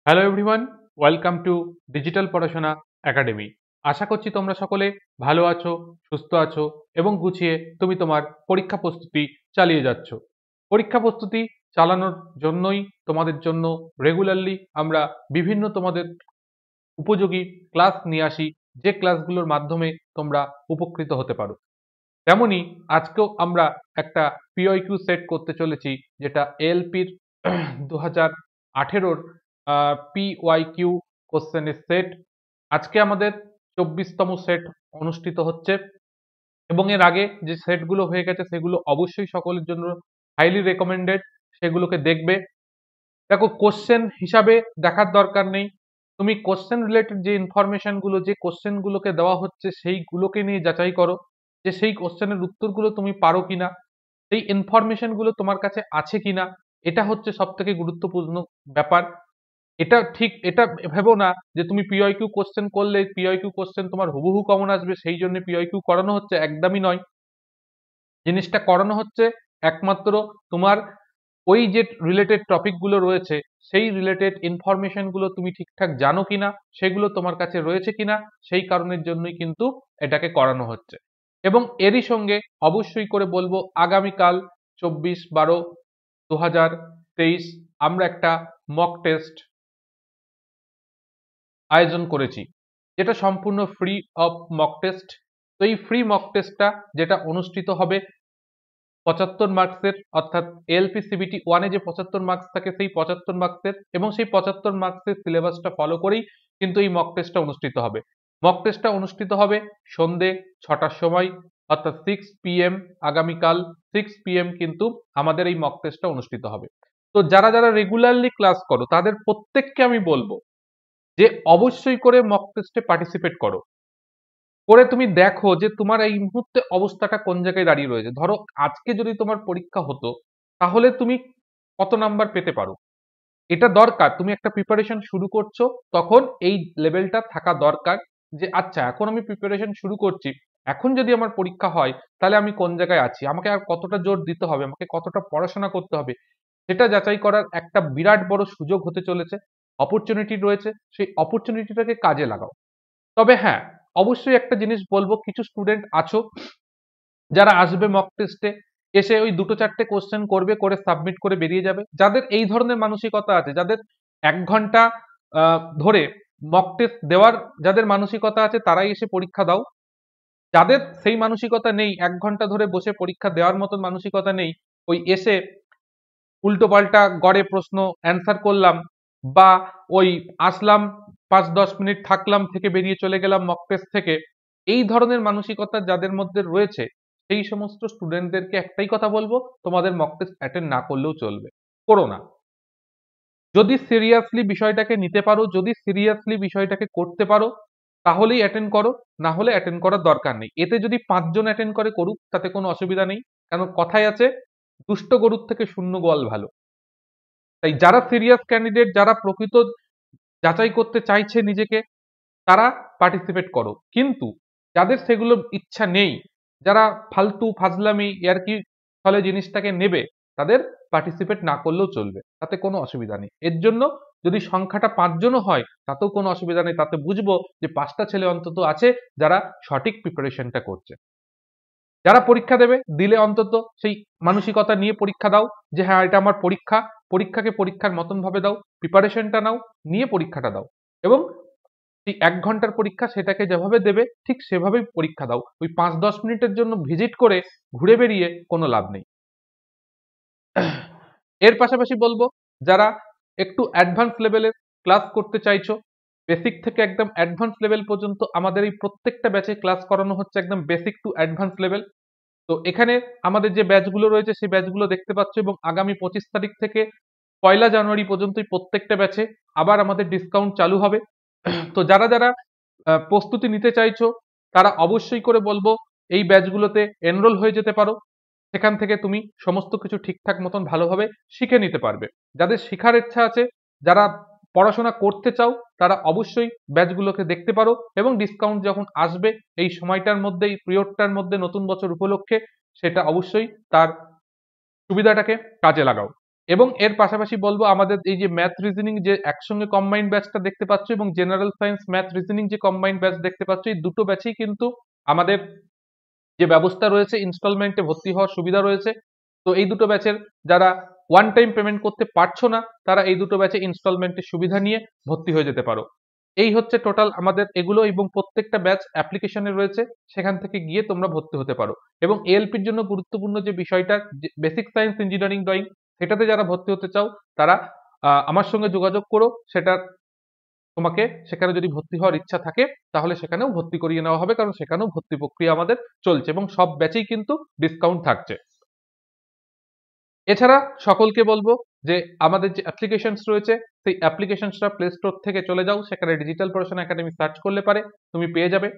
Hello everyone, welcome to digital পড়াশোনা academy. আশা করছি তোমরা সকলে ভালো আছো, সুস্থ আছো এবং গুছিয়ে তুমি তোমার পরীক্ষা প্রস্তুতি চালিয়ে যাচ্ছ। পরীক্ষা প্রস্তুতি চালানোর জন্যই তোমাদের জন্য রেগুলারলি আমরা বিভিন্ন তোমাদের উপযোগী ক্লাস নিয়ে আসি, যে ক্লাসগুলোর মাধ্যমে তোমরা উপকৃত হতে পারো। তেমনি আজকেও আমরা একটা পিওইকিউ সেট করতে চলেছি, যেটা এএলপির 2018-র পিওয়াইকিউ কোশ্চেনের সেট। আজকে আমাদের 24তম সেট অনুষ্ঠিত হচ্ছে এবং এর আগে যে সেটগুলো হয়ে গেছে সেগুলো অবশ্যই সকলের জন্য হাইলি রেকমেন্ডেড, সেগুলোকে দেখবে। দেখো, কোশ্চেন হিসাবে দেখার দরকার নেই, তুমি কোশ্চেন রিলেটেড যে ইনফরমেশন গুলো, যে কোশ্চেন গুলোকে দেওয়া হচ্ছে সেইগুলোকে নিয়ে যাচাই করো যে সেই কোশ্চেনের উত্তরগুলো তুমি পারো কিনা, সেই ইনফরমেশন গুলো তোমার কাছে আছে কিনা। এটা হচ্ছে সব থেকে গুরুত্বপূর্ণ ব্যাপার। এটা ভেবো না যে তুমি পিওইকিউ কোশ্চেন করলে পিওইকিউ কোশ্চেন তোমার হুবহু কমন আসবে, সেই জন্য পিওইকিউ করানো হচ্ছে, একদমই নয়। জিনিসটা করানো হচ্ছে একমাত্র তোমার ওই যে রিলেটেড টপিক গুলো রয়েছে সেই রিলেটেড ইনফরমেশন গুলো তুমি ঠিকঠাক জানো কিনা, সেগুলো তোমার কাছে রয়েছে কিনা, সেই কারণের জন্যই কিন্তু এটাকে করানো হচ্ছে। এবং এরই সঙ্গে অবশ্যই করে বলবো, আগামীকাল 24/12/2023 আমরা একটা মক টেস্ট আয়োজন করেছি, যেটা সম্পূর্ণ ফ্রি অফ মক টেস্ট। তো এই ফ্রি মক টেস্টটা যেটা অনুষ্ঠিত হবে 75 মার্কসের, অর্থাৎ এলপি সিবিটি ওয়ানে যে 75 মার্কস থাকে সেই 75 মার্কসের, এবং সেই 75 মার্কসের সিলেবাসটা ফলো করেই কিন্তু এই মক টেস্টটা অনুষ্ঠিত হবে। মক টেস্টটা অনুষ্ঠিত হবে সন্ধে 6টার সময়, অর্থাৎ 6 PM। আগামীকাল 6 PM কিন্তু আমাদের এই মক টেস্টটা অনুষ্ঠিত হবে। তো যারা যারা রেগুলারলি ক্লাস করো তাদের প্রত্যেককে আমি বলবো যে অবশ্যই করে মক টেস্টে পার্টিসিপেট করো, করে তুমি দেখো যে তোমার এই মুহূর্তে অবস্থাটা কোন জায়গায় দাঁড়িয়ে রয়েছে। ধরো আজকে যদি তোমার পরীক্ষা হতো, তাহলে তুমি কত নাম্বার পেতে পারো, এটা দরকার। তুমি একটা প্রিপারেশন শুরু করছো, তখন এই লেভেলটা থাকা দরকার যে আচ্ছা, এখন আমি প্রিপারেশন শুরু করছি, এখন যদি আমার পরীক্ষা হয় তাহলে আমি কোন জায়গায় আছি, আমাকে আর কতটা জোর দিতে হবে, আমাকে কতটা পড়াশোনা করতে হবে, সেটা যাচাই করার একটা বিরাট বড় সুযোগ হতে চলেছে, অপরচুনিটি রয়েছে। সেই অপরচুনিটিটাকে কাজে লাগাও। তবে হ্যাঁ, অবশ্যই একটা জিনিস বলবো, কিছু স্টুডেন্ট আছো যারা আসবে মক টেস্টে, এসে ওই দুটো চারটে কোশ্চেন করবে, করে সাবমিট করে বেরিয়ে যাবে। যাদের এই ধরনের মানসিকতা আছে, যাদের 1 ঘন্টা ধরে মক টেস্ট দেওয়ার যাদের মানসিকতা আছে, তারাই এসে পরীক্ষা দাও। যাদের সেই মানসিকতা নেই, 1 ঘন্টা ধরে বসে পরীক্ষা দেওয়ার মতন মানসিকতা নেই, ওই এসে উল্টো পাল্টা গড়ে প্রশ্ন অ্যান্সার করলাম, বা ওই আসলাম 5-10 মিনিট থাকলাম, থেকে বেরিয়ে চলে গেলাম মক টেস্ট থেকে, এই ধরনের মানসিকতা যাদের মধ্যে রয়েছে, সেই সমস্ত স্টুডেন্টদেরকে একটাই কথা বলবো, তোমাদের মক টেস্ট অ্যাটেন্ড না করলেও চলবে, করো না। যদি সিরিয়াসলি বিষয়টাকে নিতে পারো, যদি সিরিয়াসলি বিষয়টাকে করতে পারো, তাহলেই অ্যাটেন্ড করো, না হলে অ্যাটেন্ড করার দরকার নেই। এতে যদি 5 জন অ্যাটেন্ড করে করুক, তাতে কোনো অসুবিধা নেই, কারণ কথায় আছে, দুষ্ট গরুর থেকে শূন্য গোয়াল ভালো। তাই যারা সিরিয়াস ক্যান্ডিডেট, যারা প্রকৃত যাচাই করতে চাইছে নিজেকে, তারা পার্টিসিপেট করো। কিন্তু যাদের সেগুলো ইচ্ছা নেই, যারা ফালতু ফাজলামি ইয়ার্কি ফলে জিনিসটাকে নেবে, তাদের পার্টিসিপেট না করলেও চলবে, তাতে কোনো অসুবিধা নেই। এর জন্য যদি সংখ্যাটা 5 জনও হয়, তাতেও কোনো অসুবিধা নেই, তাতে বুঝবো যে 5টা ছেলে অন্তত আছে যারা সঠিক প্রিপারেশনটা করছে। যারা পরীক্ষা দেবে, দিলে অন্তত সেই মানসিকতা নিয়ে পরীক্ষা দাও যে হ্যাঁ, এটা আমার পরীক্ষা, পরীক্ষাকে পরীক্ষার মতন ভাবে দাও, প্রিপারেশনটা নাও, নিয়ে পরীক্ষাটা দাও। এবং সেই 1 ঘন্টার পরীক্ষা, সেটাকে যেভাবে দেবে ঠিক সেভাবেই পরীক্ষা দাও। ওই 5-10 মিনিটের জন্য ভিজিট করে ঘুরে বেরিয়ে কোনো লাভ নেই। এর পাশাপাশি বলবো, যারা একটু অ্যাডভান্স লেভেলের ক্লাস করতে চাইছো, বেসিক থেকে একদম অ্যাডভান্স লেভেল পর্যন্ত আমাদের এই প্রত্যেকটা ব্যাচে ক্লাস করানো হচ্ছে, একদম বেসিক টু অ্যাডভান্স লেভেল। তো এখানে আমাদের যে ব্যাচগুলো রয়েছে সেই ব্যাচগুলো দেখতে পাচ্ছ, এবং আগামী 25 তারিখ থেকে 1লা জানুয়ারি পর্যন্ত এই প্রত্যেকটা ব্যাচে আবার আমাদের ডিসকাউন্ট চালু হবে। তো যারা যারা প্রস্তুতি নিতে চাইছো, তারা অবশ্যই করে বলবো এই ব্যাচগুলোতে এনরোল হয়ে যেতে পারো। সেখান থেকে তুমি সমস্ত কিছু ঠিকঠাক মতন ভালোভাবে শিখে নিতে পারবে। যাদের শেখার ইচ্ছা আছে, যারা পড়াশোনা করতে চাও, তারা অবশ্যই ব্যাচগুলোকে দেখতে পারো, এবং ডিসকাউন্ট যখন আসবে এই সময়টার মধ্যে, এই পিরিয়ডটার মধ্যে, নতুন বছর উপলক্ষে, সেটা অবশ্যই তার সুবিধাটাকে কাজে লাগাও। এবং এর পাশাপাশি বলবো আমাদের এই যে ম্যাথ রিজনিং যে একসঙ্গে কম্বাইন্ড ব্যাচটা দেখতে পাচ্ছ এবং জেনারেল সায়েন্স ম্যাথ রিজনিং যে কম্বাইন্ড ব্যাচ দেখতে পাচ্ছ, এই দুটো ব্যাচেই কিন্তু আমাদের যে ব্যবস্থা রয়েছে ইনস্টলমেন্টে ভর্তি হওয়ার সুবিধা রয়েছে। তো এই দুটো ব্যাচের যারা ওয়ান টাইম পেমেন্ট করতে পারছো না তারা এই দুটো ব্যাচে ইনস্টলমেন্টের সুবিধা নিয়ে ভর্তি হয়ে যেতে পারো। এই হচ্ছে টোটাল আমাদের এগুলো, এবং প্রত্যেকটা ব্যাচ অ্যাপ্লিকেশনে রয়েছে, সেখান থেকে গিয়ে তোমরা ভর্তি হতে পারো। এবং এএলপির জন্য গুরুত্বপূর্ণ যে বিষয়টা বেসিক সায়েন্স ইঞ্জিনিয়ারিং ড্রয়িং, সেটাতে যারা ভর্তি হতে চাও তারা আমার সঙ্গে যোগাযোগ করো। সেটা তোমাকে সেখানে যদি ভর্তি হওয়ার ইচ্ছা থাকে তাহলে সেখানেও ভর্তি করিয়ে নেওয়া হবে, কারণ সেখানেও ভর্তি প্রক্রিয়া আমাদের চলছে এবং সব ব্যাচেই কিন্তু ডিসকাউন্ট থাকছে। এছাড়া সকলকে বলবো যে আমাদের যে অ্যাপ্লিকেশনস রয়েছে সেই অ্যাপ্লিকেশনসটা প্লে স্টোর থেকে চলে যাও, সেখানে ডিজিটাল পড়াশোনা একাডেমি সার্চ করলে পারে তুমি পেয়ে যাবে।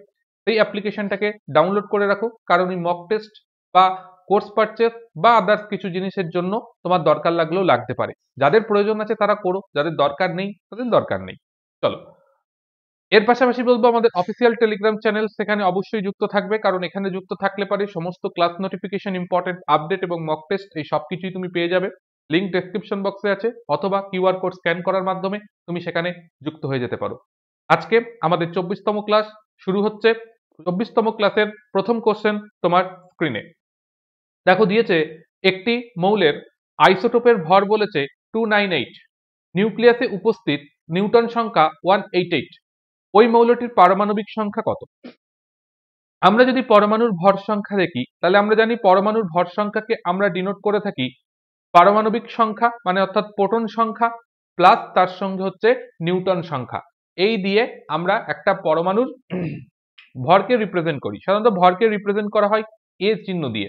সেই অ্যাপ্লিকেশনটাকে ডাউনলোড করে রাখো, কারণ এই মক টেস্ট বা কোর্স পারচেস বা আদার্স কিছু জিনিসের জন্য তোমার দরকার লাগলেও লাগতে পারে। যাদের প্রয়োজন আছে তারা করো, যাদের দরকার নেই তাদের দরকার নেই। চলো, এর পাশাপাশি বলবো আমাদের অফিসিয়াল টেলিগ্রাম চ্যানেল সেখানে অবশ্যই যুক্ত থাকবে, কারণ এখানে যুক্ত থাকলে পারে সমস্ত ক্লাস নোটিফিকেশন, ইম্পর্টেন্ট আপডেট এবং মক টেস্ট এই সবকিছুই তুমি পেয়ে যাবে। লিংক ডেসক্রিপশন বক্সে আছে, অথবা কিউআর কোড স্ক্যান করার মাধ্যমে তুমি সেখানে যুক্ত হয়ে যেতে পারো। আজকে আমাদের 24তম ক্লাস শুরু হচ্ছে। 24তম ক্লাসের প্রথম কোশ্চেন তোমার স্ক্রিনে দেখো দিয়েছে, একটি মৌলের আইসোটোপের ভর বলেছে 298, নিউক্লিয়াসে উপস্থিত নিউটন সংখ্যা 188, ওই মৌলটির পারমাণবিক সংখ্যা কত? আমরা যদি পরমাণুর ভর সংখ্যা দেখি তাহলে আমরা জানি পরমাণুর ভর সংখ্যাকে আমরা ডিনোট করে থাকি পারমাণবিক সংখ্যা মানে অর্থাৎ প্রোটন সংখ্যা প্লাস তার সঙ্গে হচ্ছে নিউটন সংখ্যা। এই দিয়ে আমরা একটা পরমাণুর ভরকে রিপ্রেজেন্ট করি। সাধারণত ভরকে রিপ্রেজেন্ট করা হয় এ চিহ্ন দিয়ে,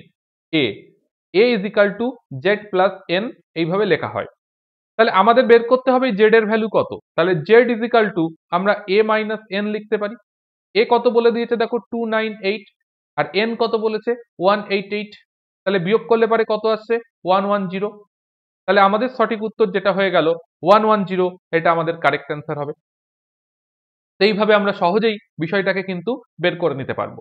A is equal to Z plus N, এইভাবে লেখা হয়। তাহলে আমাদের বের করতে হবে জেড এর ভ্যালু কত। তাহলে জেড ইজ ইকাল টু আমরা এ মাইনাস এন লিখতে পারি। এ কত বলে দিয়েছে দেখো 298, আর এন কত বলেছে 188, তাহলে বিয়োগ করলে পারে কত আসছে 110। তাহলে আমাদের সঠিক উত্তর যেটা হয়ে গেল 110, এটা আমাদের কারেক্ট অ্যান্সার হবে। এইভাবে আমরা সহজেই বিষয়টাকে কিন্তু বের করে নিতে পারবো।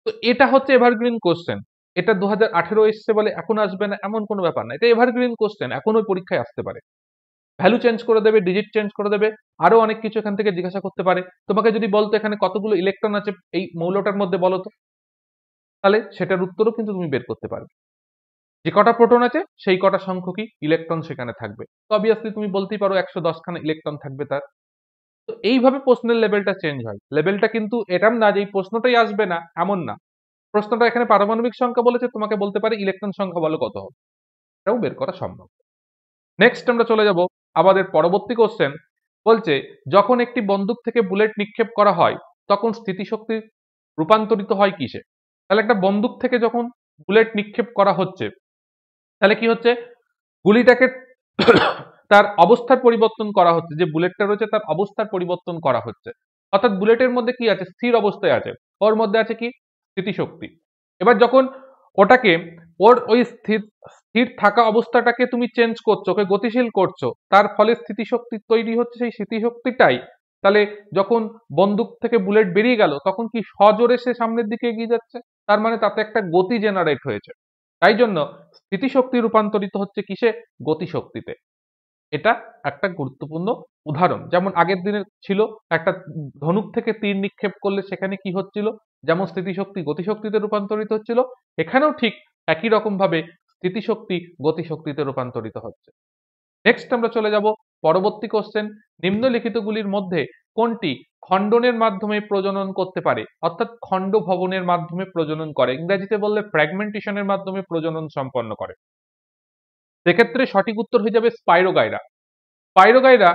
তো এটা হচ্ছে এভারগ্রিন কোশ্চেন। এটা 2018 এসছে বলে এখন আসবে না এমন কোনো ব্যাপার না, এটা এভারগ্রিন কোশ্চেন, এখন ওই পরীক্ষায় আসতে পারে। ভ্যালু চেঞ্জ করে দেবে, ডিজিট চেঞ্জ করে দেবে, আরো অনেক কিছু এখান থেকে জিজ্ঞাসা করতে পারে। তোমাকে যদি বলতো এখানে কতগুলো ইলেকট্রন আছে এই মৌলটার মধ্যে বলো তো, তাহলে সেটার উত্তরও কিন্তু তুমি বের করতে পারবে। যে কটা প্রোটন আছে সেই কটা সংখ্যকই ইলেকট্রন সেখানে থাকবে। তো অবভিয়াসলি তুমি বলতেই পারো 110 খানা ইলেকট্রন থাকবে তার। তো এইভাবে প্রশ্নের লেভেলটা চেঞ্জ হয়। লেভেলটা কিন্তু এরম না যে এই প্রশ্নটাই আসবে না এমন না। প্রশ্নটা এখানে পারমাণবিক সংখ্যা বলেছে, তোমাকে বলতে পারে ইলেকট্রন সংখ্যা বলো কত হবে, এটাও বের করা সম্ভব। নেক্সট আমরা চলে যাব আমাদের পরবর্তী কোশ্চেন। বলছে যখন একটি বন্দুক থেকে বুলেট নিক্ষেপ করা হয় তখন স্থিতিশক্তি রূপান্তরিত হয় কিসে? তাহলে একটা বন্দুক থেকে যখন বুলেট নিক্ষেপ করা হচ্ছে তাহলে কি হচ্ছে, গুলিটাকে তার অবস্থার পরিবর্তন করা হচ্ছে, যে বুলেটটা রয়েছে তার অবস্থার পরিবর্তন করা হচ্ছে। অর্থাৎ বুলেটের মধ্যে কি আছে, স্থির অবস্থায় আছে, ওর মধ্যে আছে কি স্থিতিশক্তি। এবার যখন ওটাকে ওর ওই স্থির স্থির থাকা অবস্থাটাকে তুমি চেঞ্জ করছো, ওকে গতিশীল করছো, তার ফলে স্থিতিশক্তি তৈরি হচ্ছে। সেই স্থিতিশক্তিটাই তাহলে যখন বন্দুক থেকে বুলেট বেরিয়ে গেল তখন কি সজোরে সে সামনের দিকে এগিয়ে যাচ্ছে, তার মানে তাতে একটা গতি জেনারেট হয়েছে। তাই জন্য স্থিতিশক্তি রূপান্তরিত হচ্ছে কিসে, গতিশক্তিতে। এটা একটা গুরুত্বপূর্ণ উদাহরণ। যেমন আগের দিনে ছিল একটা ধনুক থেকে তীর নিক্ষেপ করলে সেখানে কি হচ্ছিল, যেমন স্থিতিশক্তি গতিশক্তিতে রূপান্তরিত হচ্ছিল, এখানেও ঠিক একই রকম ভাবে স্থিতিশক্তি গতিশক্তিতে রূপান্তরিত হচ্ছে। নেক্সট আমরা চলে যাব পরবর্তী কোশ্চেন। নিম্নলিখিতগুলির মধ্যে কোনটি খণ্ডনের মাধ্যমে প্রজনন করতে পারে, অর্থাৎ খণ্ড ভবনের মাধ্যমে প্রজনন করে, ইংরেজিতে বললে ফ্র্যাগমেন্টেশনের মাধ্যমে প্রজনন সম্পন্ন করে। সেক্ষেত্রে সঠিক উত্তর হয়ে যাবে স্পাইরোগাইরা। স্পাইরোগাইরা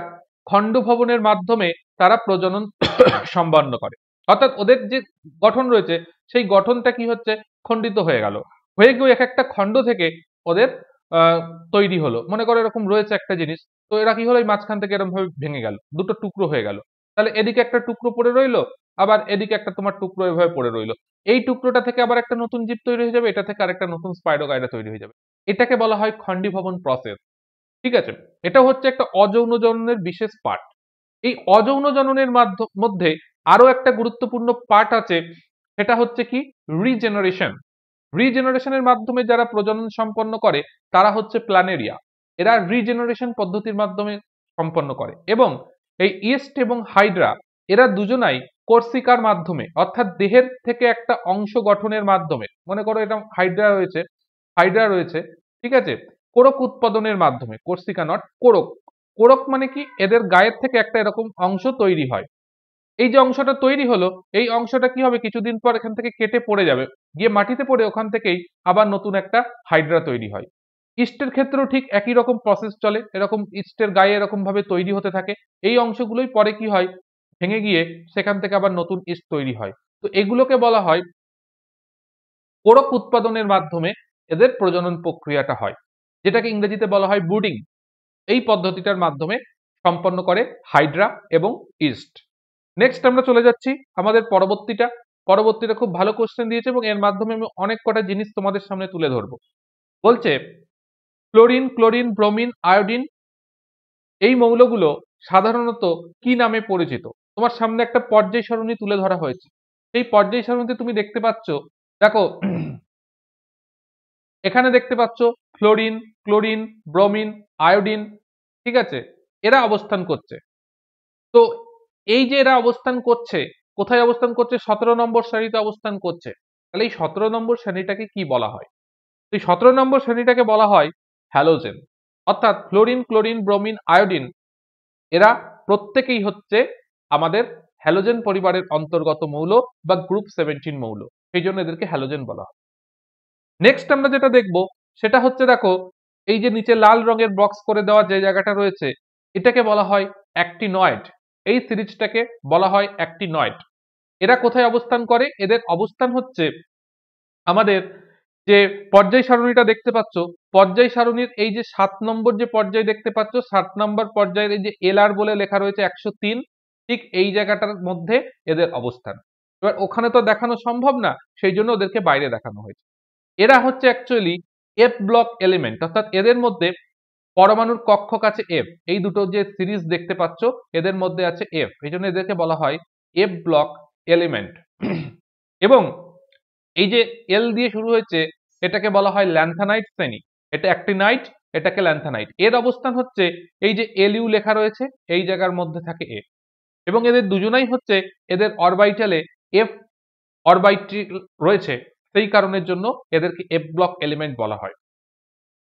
খণ্ড ভবনের মাধ্যমে তারা প্রজনন সম্পন্ন করে। অর্থাৎ ওদের যে গঠন রয়েছে সেই গঠনটা কি হচ্ছে, খণ্ডিত হয়ে গেল, হয়ে গিয়ে এক একটা খণ্ড থেকে ওদের তৈরি হলো। মনে করো এরকম রয়েছে একটা জিনিস, তো এরা কি হলো এই মাঝখান থেকে এরকম ভাবে ভেঙে গেল, দুটো টুকরো হয়ে গেল। তাহলে এদিকে একটা টুকরো পড়ে রইলো, আবার এদিকে একটা তোমার টুকরো এভাবে পড়ে রইলো। এই টুকরোটা থেকে আবার একটা নতুন জীব তৈরি হয়ে যাবে, এটা থেকে আরেকটা নতুন স্পাইরোগাইরা তৈরি হয়ে যাবে। এটাকে বলা হয় খণ্ডীভবন প্রসেস। ঠিক আছে, এটা হচ্ছে একটা অযৌন জননের বিশেষ পার্ট। এই অযৌন জননের মধ্যে আরো একটা গুরুত্বপূর্ণ পার্ট আছে, সেটা হচ্ছে কি রিজেনারেশন। রিজেনারেশনের মাধ্যমে যারা প্রজনন সম্পন্ন করে তারা হচ্ছে প্ল্যানেরিয়া। এরা রিজেনারেশন পদ্ধতির মাধ্যমে সম্পন্ন করে। এবং এই ইস্ট এবং হাইড্রা এরা দুজনাই কোর্সিকার মাধ্যমে অর্থাৎ দেহের থেকে একটা অংশ গঠনের মাধ্যমে, মনে করো এটা হাইড্রা রয়েছে, ঠিক আছে, কোরক উৎপাদনের মাধ্যমে, কোর্সিকা নট কোরক, কোরক মানে কি, এদের গায়ের থেকে একটা এরকম অংশ তৈরি হয়। এই যে অংশটা তৈরি হলো, এই অংশটা কি হবে, কিছুদিন পর এখান থেকে কেটে পড়ে যাবে, গিয়ে মাটিতে পড়ে ওখান থেকেই আবার নতুন একটা হাইড্রা তৈরি হয়। ইস্টের ক্ষেত্রেও ঠিক একই রকম প্রসেস চলে, এরকম ইস্টের গায়ে এরকম ভাবে তৈরি হতে থাকে। এই অংশগুলোই পরে কি হয়, ভেঙে গিয়ে সেখান থেকে আবার নতুন ইস্ট তৈরি হয়। তো এগুলোকে বলা হয় কোরক উৎপাদনের মাধ্যমে এদের প্রজনন প্রক্রিয়াটা হয়, যেটাকে ইংরেজিতে বলা হয় ব্রুডিং। এই পদ্ধতিটার মাধ্যমে সম্পন্ন করে হাইড্রা এবং ইস্ট। নেক্সট আমরা চলে যাচ্ছি আমাদের পরবর্তীটা খুব ভালো কোশ্চেন দিয়েছে এবং এর মাধ্যমে আমি অনেক কটা জিনিস তোমাদের সামনে তুলে ধরবো। বলছে ক্লোরিন, ক্লোরিন, ব্রোমিন, আয়োডিন এই মৌলগুলো সাধারণত কি নামে পরিচিত? তোমার সামনে একটা পর্যায় সারণী তুলে ধরা হয়েছে। সেই পর্যায় সারণীতে তুমি দেখতে পাচ্ছ, দেখো এখানে দেখতে পাচ্ছ ফ্লোরিন, ক্লোরিন, ব্রোমিন, আয়োডিন, ঠিক আছে, এরা অবস্থান করছে। তো এই যে এরা অবস্থান করছে, কোথায় অবস্থান করছে? 17 নম্বর শ্রেণীতে অবস্থান করছে। তাহলে এই 17 নম্বর শ্রেণীটাকে কি বলা হয়? এই 17 নম্বর শ্রেণীটাকে বলা হয় হ্যালোজেন। অর্থাৎ ফ্লোরিন, ক্লোরিন, ব্রোমিন, আয়োডিন এরা প্রত্যেকেই হচ্ছে আমাদের হ্যালোজেন পরিবারের অন্তর্গত মৌল বা গ্রুপ 17 মৌল, সেই জন্য এদেরকে হ্যালোজেন বলা হয়। নেক্সট আমরা যেটা দেখব সেটা হচ্ছে, দেখো এই যে নিচে লাল রঙের বক্স করে দেওয়া যে জায়গাটা রয়েছে, এটাকে বলা হয় অ্যাক্টিনয়েড। এই সিরিজটাকে বলা হয় অ্যাক্টিনয়েড। এরা কোথায় অবস্থান করে? এদের অবস্থান হচ্ছে আমাদের যে পর্যায় সারণীটা দেখতে পাচ্ছ, পর্যায় সারণীর এই যে 7 নম্বর যে পর্যায় দেখতে পাচ্ছ, 7 নম্বর পর্যায়ের এই যে এলআর বলে লেখা রয়েছে 103, ঠিক এই জায়গাটার মধ্যে এদের অবস্থান। এবার ওখানে তো দেখানো সম্ভব না, সেই জন্য ওদেরকে বাইরে দেখানো হয়েছে। এরা হচ্ছে অ্যাকচুয়ালি এফ ব্লক এলিমেন্ট, অর্থাৎ এদের মধ্যে পরমাণুর কক্ষক আছে এফ, এই দুটো যে সিরিজ দেখতে পাচ্ছ এদের মধ্যে আছে এফ, এই জন্য এদেরকে বলা হয় এফ ব্লক এলিমেন্ট। এবং এই যে এল দিয়ে শুরু হয়েছে এটাকে বলা হয় ল্যান্থানাইট শ্রেণী, এটা অ্যাক্টিনাইট, এটাকে ল্যান্থানাইট। এর অবস্থান হচ্ছে এই যে এল ইউ লেখা রয়েছে এই জায়গার মধ্যে থাকে এ, এবং এদের দুজনাই হচ্ছে এদের অরবাইটালে এফ অরবাইটাল রয়েছে, সেই কারণের জন্য এদেরকে এফ ব্লক এলিমেন্ট বলা হয়।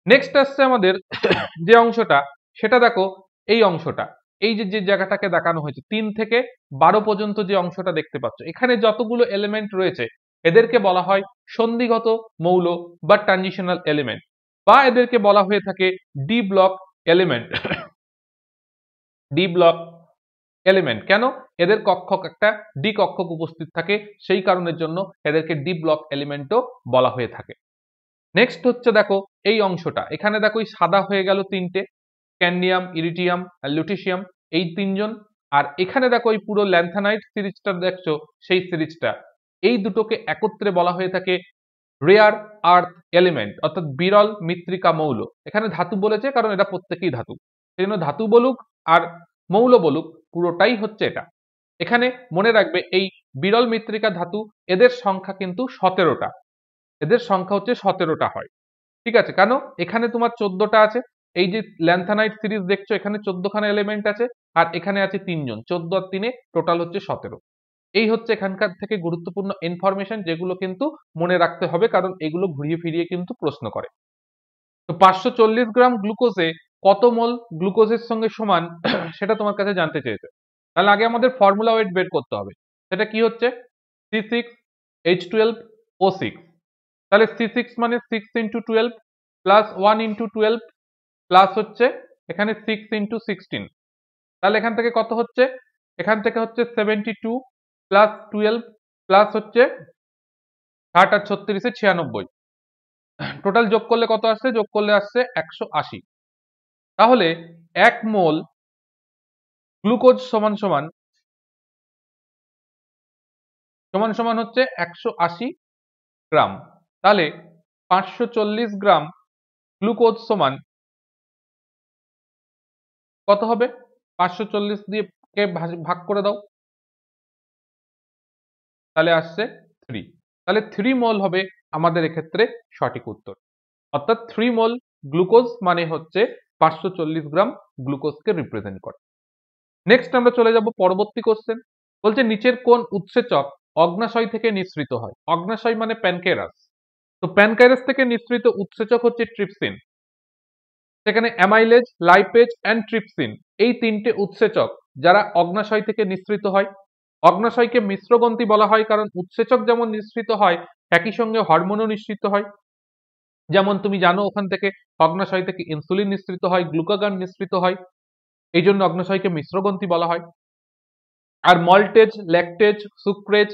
নেক্সট আসছে আমাদের যে অংশটা, সেটা দেখো এই অংশটা, এই যে যে জায়গাটাকে দেখানো হয়েছে 3 থেকে 12 পর্যন্ত যে অংশটা দেখতে পাচ্ছ, এখানে যতগুলো এলিমেন্ট রয়েছে এদেরকে বলা হয় সন্ধিগত মৌল বা ট্রানজিশনাল এলিমেন্ট, বা এদেরকে বলা হয়ে থাকে D block element. D block element কেন? এদের কক্ষক একটা ডি কক্ষক উপস্থিত থাকে, সেই কারণের জন্য এদেরকে ডি ব্লক এলিমেন্টও বলা হয়ে থাকে। নেক্সট হচ্ছে দেখো এই অংশটা, এখানে দেখো এই সাদা হয়ে গেল 3টে, ক্যাডমিয়াম, ইরিডিয়াম আর লুটিসিয়াম, এই 3জন। আর এখানে দেখো এই পুরো ল্যান্থানাইট সিরিজটা দেখছো, সেই সিরিজটা, এই দুটোকে একত্রে বলা হয়ে থাকে রেয়ার আর্থ এলিমেন্ট, অর্থাৎ বিরল মৃত্তিকা মৌল। এখানে ধাতু বলেছে কারণ এটা প্রত্যেকেই ধাতু, সেই জন্য ধাতু বলুক আর মৌল বলুক পুরোটাই হচ্ছে এটা। এখানে মনে রাখবে এই বিরল মৃত্তিকা ধাতু এদের সংখ্যা কিন্তু 17টা, এদের সংখ্যা হচ্ছে 17টা হয়, ঠিক আছে। কেন? এখানে তোমার 14টা আছে, এই যে ল্যান্থানাইট সিরিজ দেখছো এখানে 14খানা এলিমেন্ট আছে, আর এখানে আছে 3জন, 14 আর 3 টোটাল হচ্ছে 17। এই হচ্ছে এখানকার থেকে গুরুত্বপূর্ণ ইনফরমেশন, যেগুলো কিন্তু মনে রাখতে হবে, কারণ এগুলো ঘুরিয়ে ফিরিয়ে কিন্তু প্রশ্ন করে। তো 540 গ্রাম গ্লুকোজে কত মোল গ্লুকোজের সঙ্গে সমান সেটা তোমার কাছে জানতে চেয়েছে। তাহলে আগে আমাদের ফর্মুলা ওয়েট বের করতে হবে। সেটা কি হচ্ছে? C6H12O6। তাহলে C6 মানে 6 × 12 প্লাস 1 × 12 প্লাস হচ্ছে এখানে 6 × 16। তাহলে এখান থেকে কত হচ্ছে? এখান থেকে হচ্ছে 72 প্লাস 12 প্লাস হচ্ছে 60 আর 36 96। টোটাল যোগ করলে কত আসছে? যোগ করলে আসছে 180। তাহলে 1 মোল গ্লুকোজ সমান সমান হচ্ছে 180 গ্রাম। তাহলে 540 গ্রাম গ্লুকোজ সমান কত হবে? 540 দিয়ে কে ভাগ করে দাও, তাহলে আসছে 3। তাহলে 3 মোল হবে আমাদের এক্ষেত্রে সঠিক উত্তর। অর্থাৎ 3 মোল গ্লুকোজ মানে হচ্ছে 540 গ্রাম গ্লুকোজকে রিপ্রেজেন্ট করে। নেক্সট আমরা চলে যাব পরবর্তী কোশ্চেন। বলছে নিচের কোন উৎসেচক অগ্নাশয় থেকে নিঃসৃত হয়? অগ্নাশয় মানে প্যানক্রিয়াস। তো প্যানক্রিয়াস থেকে নিঃসৃত উৎসেচক হচ্ছে ট্রিপসিন। সেখানে অ্যামাইলেজ, লাইপেজ অ্যান্ড ট্রিপসিন এই তিনটে উৎসেচক যারা অগ্নাশয় থেকে নিঃসৃত হয়। অগ্নাশয়কে মিশ্রগ্রন্থি বলা হয় কারণ উৎসেচক যেমন নিঃসৃত হয় একই সঙ্গে হরমোনও নিঃসৃত হয়। যেমন তুমি জানো ওখান থেকে অগ্নাশয় থেকে ইনসুলিন নিঃসৃত হয়, গ্লুকাগন নিঃসৃত হয়, এই জন্য অগ্নাশয়কে মিশ্রগ্রন্থি বলা হয়। আর মল্টেজ, ল্যাকটেজ, সুক্রেজ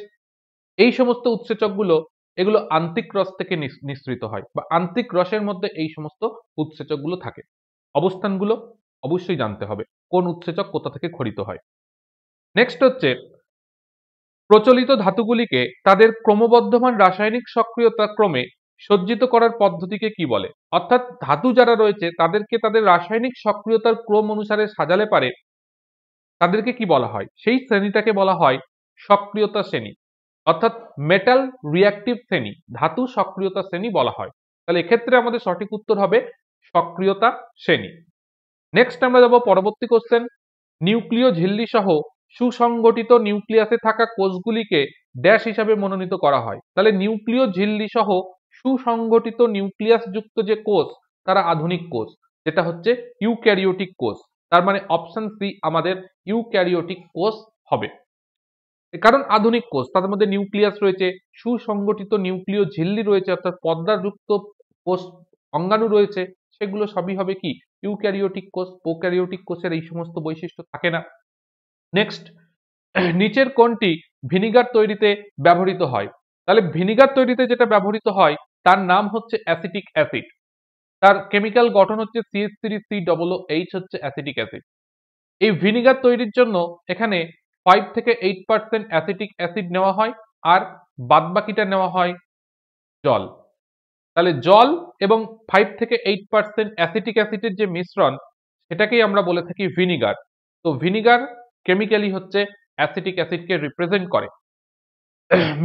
এই সমস্ত উৎসেচকগুলো এগুলো আন্তিক রস থেকে নিঃসৃত হয় বা আন্তিক রসের মধ্যে এই সমস্ত উৎসেচকগুলো থাকে। অবস্থানগুলো অবশ্যই জানতে হবে কোন উৎসেচক কোথা থেকে ক্ষরিত হয়। নেক্সট হচ্ছে প্রচলিত ধাতুগুলিকে তাদের ক্রমবর্ধমান রাসায়নিক সক্রিয়তা ক্রমে সজ্জিত করার পদ্ধতিকে কি বলে? অর্থাৎ ধাতু যারা রয়েছে তাদেরকে তাদের রাসায়নিক সক্রিয়তার ক্রম অনুসারে সাজালে পারে তাদেরকে কি বলা হয়? সেই শ্রেণীটাকে বলা হয় সক্রিয়তা শ্রেণী, অর্থাৎ মেটাল রিঅ্যাক্টিভ শ্রেণী, ধাতু সক্রিয়তা শ্রেণী বলা হয়। তাহলে এক্ষেত্রে আমাদের সঠিক উত্তর হবে সক্রিয়তা শ্রেণী। নেক্সট আমরা যাব পরবর্তী কোশ্চেন। নিউক্লিয় ঝিল্লি সহ সুসংগঠিত নিউক্লিয়াসে থাকা কোষগুলিকে ড্যাশ হিসাবে মনোনীত করা হয়। তাহলে নিউক্লিয় ঝিল্লি সহ সুসংগঠিত নিউক্লিয়াস যুক্ত যে কোষ তারা আধুনিক কোষ, যেটা হচ্ছে ইউক্যারিওটিক কোষ। তার মানে অপশন সি আমাদের ইউক্যারিওটিক কোষ হবে, কারণ আধুনিক কোষ তাদের মধ্যে নিউক্লিয়াস রয়েছে, সুসংগঠিত নিউক্লিয় ঝিল্লি রয়েছে অর্থাৎ পর্দাযুক্ত কোষ অঙ্গাণু রয়েছে, সেগুলো সবই হবে কি ইউক্যারিওটিক কোষ। প্রোক্যারিওটিক কোষের এই সমস্ত বৈশিষ্ট্য থাকে না। নেক্সট, নিচের কোনটি ভিনিগার তৈরিতে ব্যবহৃত হয়? তাহলে ভিনিগার তৈরিতে যেটা ব্যবহৃত হয় তার নাম হচ্ছে অ্যাসিটিক অ্যাসিড। তার কেমিক্যাল গঠন হচ্ছে CH3COOH হচ্ছে অ্যাসিটিক অ্যাসিড। এই ভিনিগার তৈরির জন্য এখানে 5 থেকে 8% অ্যাসিটিক অ্যাসিড নেওয়া হয় আর বাদবাকিটা নেওয়া হয় জল। তাহলে জল এবং 5 থেকে 8% অ্যাসিটিক অ্যাসিডের যে মিশ্রণ সেটাকেই আমরা বলে থাকি ভিনিগার। তো ভিনিগার কেমিক্যালি হচ্ছে অ্যাসিটিক অ্যাসিডকে রিপ্রেজেন্ট করে।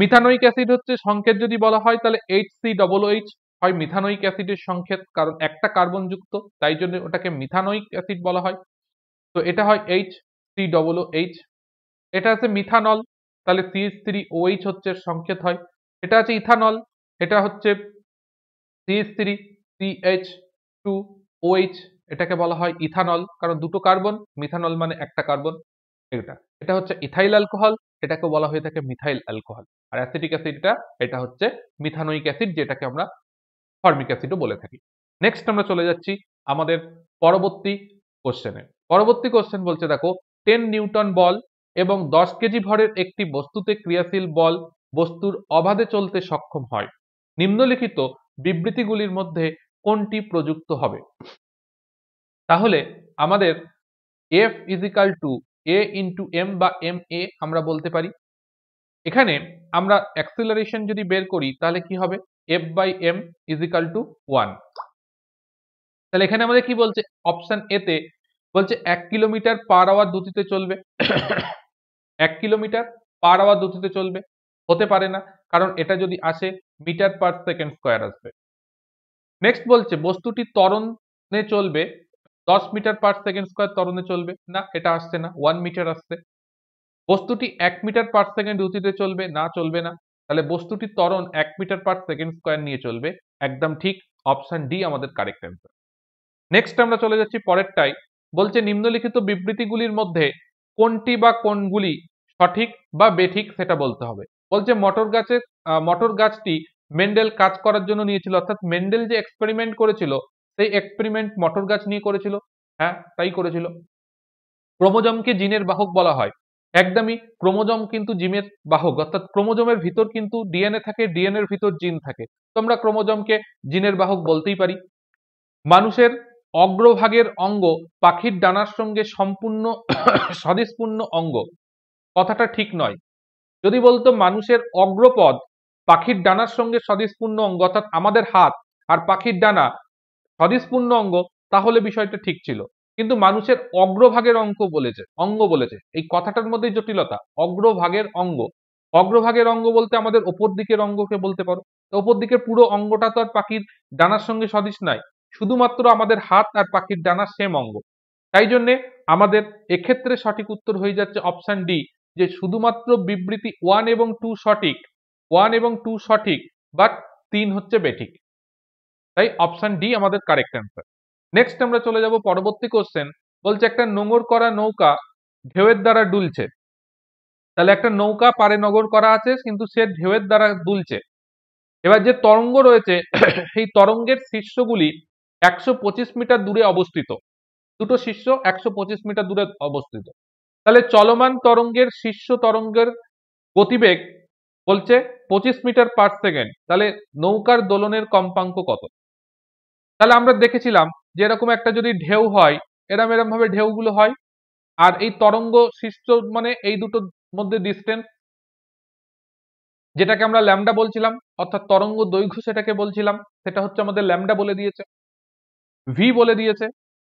মিথানোইক অ্যাসিড হচ্ছে সংকেত যদি বলা হয় তাহলে HCOOH হয় মিথানোইক অ্যাসিডের সংকেত, কারণ একটা কার্বন যুক্ত তাই জন্য ওটাকে মিথানোইক অ্যাসিড বলা হয়। তো এটা হয় HCOOH। এটা আছে মিথানল, তাহলে CH3OH হচ্ছে সংকেত হয়। এটা আছে ইথানল, এটা হচ্ছে CH3CH2OH, এটাকে বলা হয় ইথানল কারণ দুটো কার্বন, মিথানল মানে একটা কার্বন। এটা হচ্ছে ইথাইল অ্যালকোহল, এটাকে বলা হয়ে থাকে মিথাইল অ্যালকোহল। আর অ্যাসিটিক অ্যাসিডটা এটা হচ্ছে মিথানোইক অ্যাসিড, যেটাকে আমরা ফর্মিক অ্যাসিডও বলে থাকি। নেক্সট আমরা চলে যাচ্ছি আমাদের পরবর্তী কোশ্চেনে। পরবর্তী কোশ্চেন বলছে দেখো 10 নিউটন বল এবং 10 কেজি ভরের একটি বস্তুতে ক্রিয়াশীল বল বস্তুর অবাধে চলতে সক্ষম হয়। নিম্নলিখিত বিবৃতিগুলির মধ্যে কোনটি প্রযুক্ত হবে? তাহলে আমাদের F equal to A into M বা এম এ আমরা বলতে পারি। এখানে আমরা অ্যাক্সিলারেশন যদি বের করি তাহলে কি হবে? F by M equal to 1। তাহলে এখানে আমাদের কি বলছে? অপশন এ তে বলছে 1 কিলোমিটার পার আওয়ার গতিতে চলবে। 1 কিলোমিটার পার আওয়ার গতিতে চলবে, হতে পারে না, কারণ এটা যদি আসে মিটার পার সেকেন্ড স্কয়ার আসবে। নেক্সট বলছে বস্তুটি ত্বরণে চলবে, 10 মিটার পার সেকেন্ড স্কয়ার ত্বরণে চলবে, না এটা আসছে না, 1 মিটার আসছে। বস্তুটি 1 মিটার পার সেকেন্ড গতিতে চলবে, না চলবে না। তাহলে বস্তুটির ত্বরণ 1 মিটার পার সেকেন্ড স্কয়ার নিয়ে চলবে, একদম ঠিক, অপশন ডি আমাদের কারেক্ট অ্যান্সার। নেক্সট আমরা চলে যাচ্ছি পরেরটাই। বলছে নিম্নলিখিত বিবৃতিগুলির মধ্যে কোনটি বা কোনগুলি সঠিক বা বেঠিক সেটা বলতে হবে। বলছে মটর গাছটি মেন্ডেল কাজ করার জন্য নিয়েছিল, অর্থাৎ মেন্ডেল যে এক্সপেরিমেন্ট করেছিল সেই এক্সপেরিমেন্ট মটর গাছ নিয়ে করেছিল। হ্যাঁ, তাই করেছিল। ক্রোমোজোমকে জিনের বাহক বলা হয়, একদমই, ক্রোমোজোম কিন্তু জিনের বাহক, অর্থাৎ ক্রোমোজোমের ভিতর কিন্তু ডিএনএ থাকে, ডিএনএর ভিতর জিন থাকে, তো আমরা ক্রোমোজোমকে জিনের বাহক বলতেই পারি। মানুষের অগ্রভাগের অঙ্গ পাখির ডানার সঙ্গে সম্পূর্ণ সদিষ্পূর্ণ অঙ্গ, কথাটা ঠিক নয়। যদি বলতো মানুষের অগ্রপদ পাখির ডানার সঙ্গে সদিষ্পূর্ণ অঙ্গ, অর্থাৎ আমাদের হাত আর পাখির ডানা সদিষ্পূর্ণ অঙ্গ, তাহলে বিষয়টা ঠিক ছিল। কিন্তু মানুষের অগ্রভাগের অঙ্গ বলেছে, এই কথাটার মধ্যে জটিলতা। অগ্রভাগের অঙ্গ, অগ্রভাগের অঙ্গ বলতে আমাদের ওপর দিকের অঙ্গকে বলতে পারো। তো ওপর দিকের পুরো অঙ্গটা তো আর পাখির ডানার সঙ্গে সদিশ নয়, শুধুমাত্র আমাদের হাত আর পাখির ডানা সেম অঙ্গ। তাই জন্যে আমাদের এক্ষেত্রে সঠিক উত্তর হয়ে যাচ্ছে অপশন ডি, যে শুধুমাত্র বিবৃতি 1 এবং 2 সঠিক, 1 এবং 2 সঠিক, বাট 3 হচ্ছে বেঠিক। তাই অপশন ডি আমাদের কারেক্ট অ্যান্সার। নেক্সট আমরা চলে যাব পরবর্তী কোশ্চেন। বলছে একটা নোঙর করা নৌকা ঢেউয়ের দ্বারা ডুলছে। তাহলে একটা নৌকা পারে নগর করা আছে, কিন্তু সে ঢেউয়ের দ্বারা দুলছে। এবার যে তরঙ্গ রয়েছে সেই তরঙ্গের শীর্ষগুলি 125 মিটার দূরে অবস্থিত। দুটো শীর্ষ 125 মিটার দূরে অবস্থিত। তাহলে চলমান তরঙ্গের শীর্ষ তরঙ্গের গতিবেগ বলছে 25 মিটার পার সেকেন্ড। তাহলে নৌকার দোলনের কম্পাঙ্ক কত? তাহলে আমরা দেখেছিলাম যে এরকম একটা যদি ঢেউ হয়, এরম এরম ভাবে ঢেউগুলো হয়, আর এই তরঙ্গ শীর্ষ মানে এই দুটোর মধ্যে ডিস্টেন্স, যেটাকে আমরা ল্যামডা বলছিলাম, অর্থাৎ তরঙ্গ দৈর্ঘ্য সেটাকে বলছিলাম, সেটা হচ্ছে আমাদের ল্যামডা বলে দিয়েছে, ভি বলে দিয়েছে।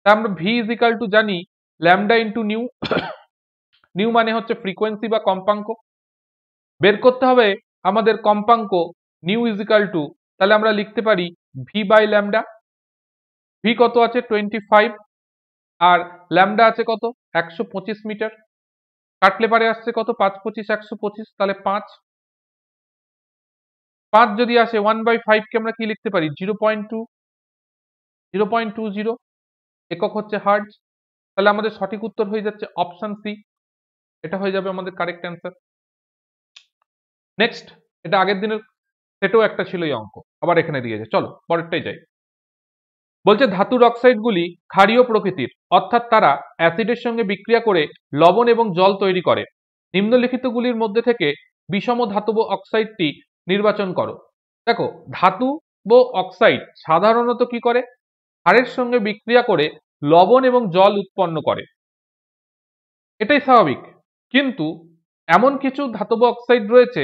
তা আমরা ভি ইজ ইকাল টু জানি ল্যামডা ইন্টু নিউ। নিউ মানে হচ্ছে ফ্রিকোয়েন্সি বা কম্পাঙ্ক। বের করতে হবে আমাদের কম্পাঙ্ক নিউ ইজ ইকাল টু, তাহলে আমরা লিখতে পারি ভি বাই ল্যামডা। ভি কত আছে 25, আর ল্যামডা আছে কত 125 মিটার। কাটলে পারে আসছে কত 5 25 125, তাহলে 5 যদি আসে 1/5 কে আমরা কি লিখতে পারি 0.20, একক হচ্ছে হার্টজ। তাহলে আমাদের সঠিক উত্তর হয়ে যাচ্ছে অপশন সি, এটা হয়ে যাবে আমাদের কারেক্ট অ্যান্সার। নেক্সট, এটা আগের দিনের সেটাও একটা ছিল এই অঙ্ক, আবার এখানে দিয়েছে। চলো পরেরটাই যাই। বলছে ধাতুর অক্সাইডগুলি ক্ষারীয় প্রকৃতির, অর্থাৎ তারা অ্যাসিডের সঙ্গে বিক্রিয়া করে লবণ এবং জল তৈরি করে। নিম্নলিখিতগুলির মধ্যে থেকে বিষম ধাতব অক্সাইডটি নির্বাচন করো। দেখো, ধাতব অক্সাইড সাধারণত কি করে, ক্ষারের সঙ্গে বিক্রিয়া করে লবণ এবং জল উৎপন্ন করে, এটাই স্বাভাবিক। কিন্তু এমন কিছু ধাতব অক্সাইড রয়েছে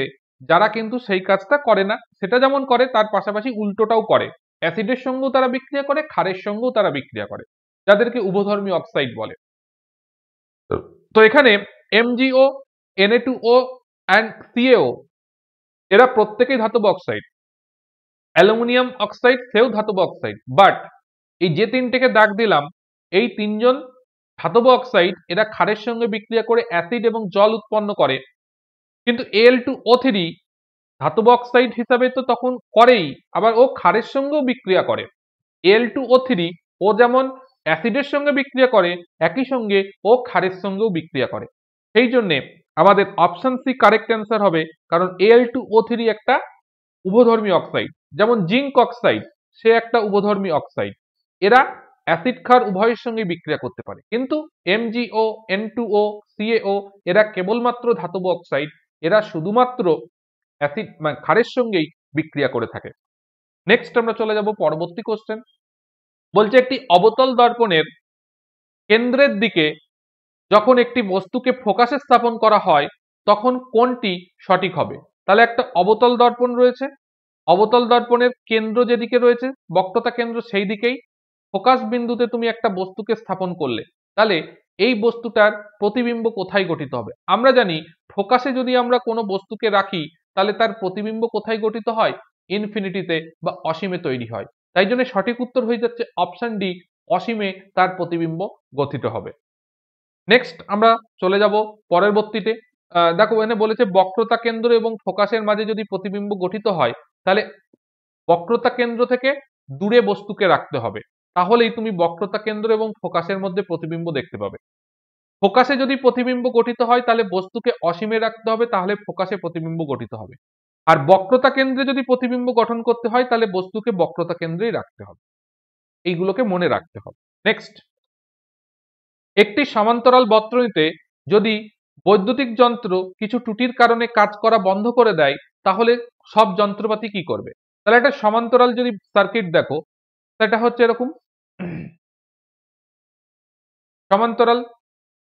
যারা কিন্তু সেই কাজটা করে না, সেটা যেমন করে তার পাশাপাশি উল্টোটাও করে। অ্যাসিডের সঙ্গেও তারা বিক্রিয়া করে, ক্ষারের সঙ্গেও তারা বিক্রিয়া করে, যাদেরকে উভধর্মী অক্সাইড বলে। তো এখানে MgO, Na2O অ্যান্ড CaO এরা প্রত্যেকেই ধাতব অক্সাইড। অ্যালুমিনিয়াম অক্সাইড সেও ধাতব অক্সাইড, বাট এই যে তিনটেকে দাগ দিলাম, এই তিনজন ধাতব অক্সাইড এরা ক্ষারের সঙ্গে বিক্রিয়া করে অ্যাসিড এবং জল উৎপন্ন করে। কিন্তু Al2O3 ধাতব অক্সাইড হিসাবে তো তখন করেই, আবার ও ক্ষারের সঙ্গেও বিক্রিয়া করে। Al2O3 ও যেমন অ্যাসিডের সঙ্গে বিক্রিয়া করে, একই সঙ্গে ও ক্ষারের সঙ্গেও বিক্রিয়া করে। সেই জন্যে আমাদের অপশন সি কারেক্ট অ্যান্সার হবে, কারণ Al2O3 একটা উভধর্মী অক্সাইড। যেমন জিঙ্ক অক্সাইড, সে একটা উভধর্মী অক্সাইড। এরা অ্যাসিড ক্ষার উভয়ের সঙ্গে বিক্রিয়া করতে পারে। কিন্তু MgO, N2O, CaO এরা কেবলমাত্র ধাতব অক্সাইড, এরা শুধুমাত্র অ্যাসিড মানে ক্ষারের সঙ্গেই বিক্রিয়া করে থাকে। নেক্সট আমরা চলে যাব পরবর্তী কোশ্চেন। বলছে একটি অবতল দর্পণের কেন্দ্রের দিকে যখন একটি বস্তুকে ফোকাসে স্থাপন করা হয় তখন কোনটি সঠিক হবে? তাহলে একটা অবতল দর্পণ রয়েছে, অবতল দর্পণের কেন্দ্র যেদিকে রয়েছে, বক্রতা কেন্দ্র সেই দিকেই ফোকাস বিন্দুতে তুমি একটা বস্তুকে স্থাপন করলে, তাহলে এই বস্তুটার প্রতিবিম্ব কোথায় গঠিত হবে? আমরা জানি ফোকাসে যদি আমরা কোনো বস্তুকে রাখি তাহলে তার প্রতিবিম্ব কোথায় গঠিত হয়? ইনফিনিটিতে বা অসীমে তৈরি হয়। তাই জন্য সঠিক উত্তর হয়ে যাচ্ছে অপশন ডি, অসীমে তার প্রতিবিম্ব গঠিত হবে। নেক্সট আমরা চলে যাব পরবর্তীতে। দেখো এখানে বলেছে বক্রতা কেন্দ্র এবং ফোকাসের মাঝে যদি প্রতিবিম্ব গঠিত হয়, তাহলে বক্রতা কেন্দ্র থেকে দূরে বস্তুকে রাখতে হবে, তাহলেই তুমি বক্রতা কেন্দ্র এবং ফোকাসের মধ্যে প্রতিবিম্ব দেখতে পাবে। ফোকাসে যদি প্রতিবিম্ব গঠিত হয় তাহলে বস্তুকে অসীমে রাখতে হবে, তাহলে ফোকাসে প্রতিবিম্ব গঠিত হবে। আর বক্রতা কেন্দ্রে যদি প্রতিবিম্ব গঠন করতে হয় তাহলে বস্তুকে বক্রতা কেন্দ্রেই রাখতে হবে। এইগুলোকে মনে রাখতে হবে। নেক্সট, একটি সমান্তরাল বর্তনীতে যদি বৈদ্যুতিক যন্ত্র কিছু ত্রুটির কারণে কাজ করা বন্ধ করে দেয়, তাহলে সব যন্ত্রপাতি কি করবে? তাহলে একটা সমান্তরাল যদি সার্কিট দেখো, সেটা হচ্ছে এরকম, সমান্তরাল